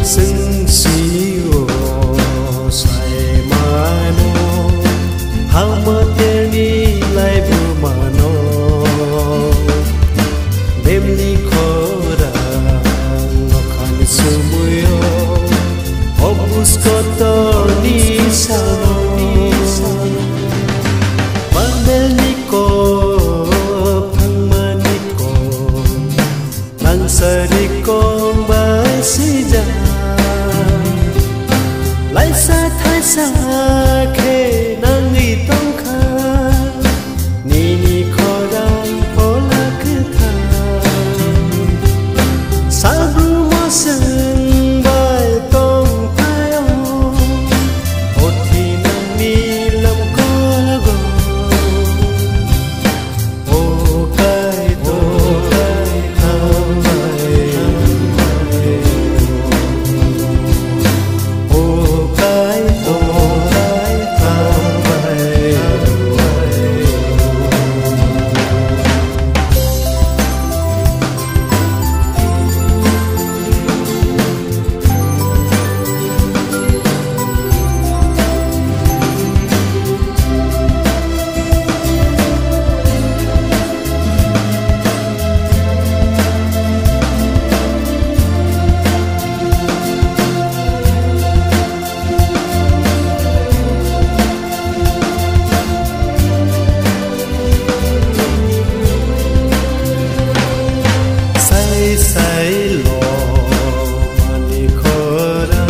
sưng siêu say mano hamat ni lai bu mano đêm ni khora ngakhan sumuyo obus kotor ni sano Mandel ni ko phangman ni ko langsari ko bai sija lai sa thai sa khe nang ni tong kha ni ni khoran pola cứ tha sa bru mo sừng bai tong phai o ot thi nang mi lam ko la go o kai to kai tham mai say lo mani khora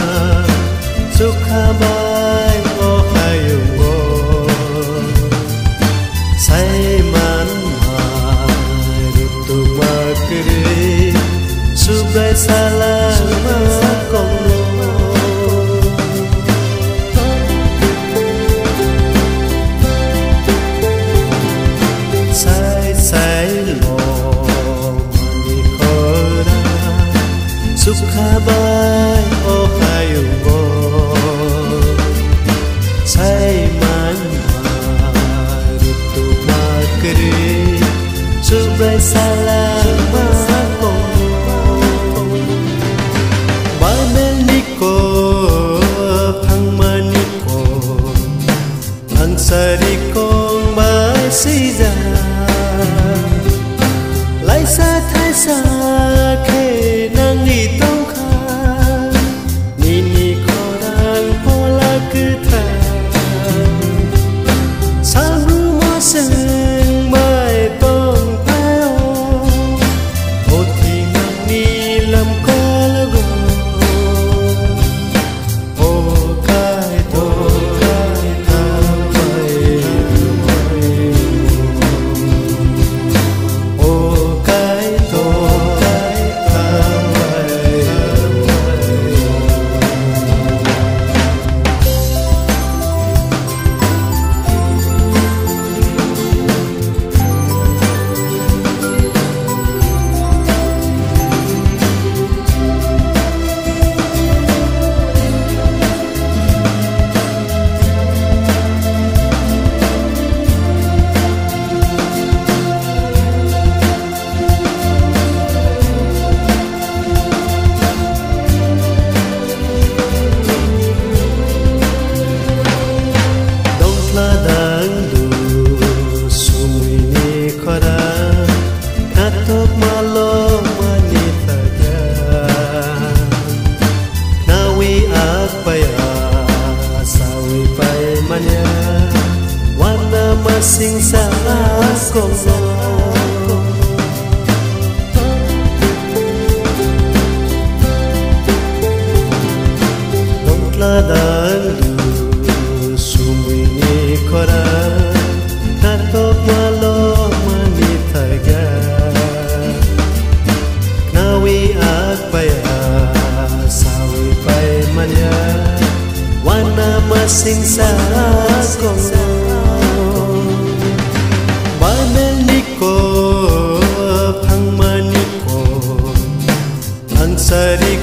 sukha bai o hayungo say man ma rutu makri subrai salama kono say lo sukha bai o hayungo say man rutu makri subrai salama kono banel niko phangman niko angsari kong bai sija lai sa thai sa khe nang ni tong kha ni ni khoran pola cứ tha sa ru mo sừng bai tong phai o thi nang ni lam ko la go o kai to kai tha mai o kai to sing sa ko dong tla dan du sumui ni khora ta to malo mani thaga nawi ak paya sawi pai manya wana masing sa ko banel niko phangman niko angsari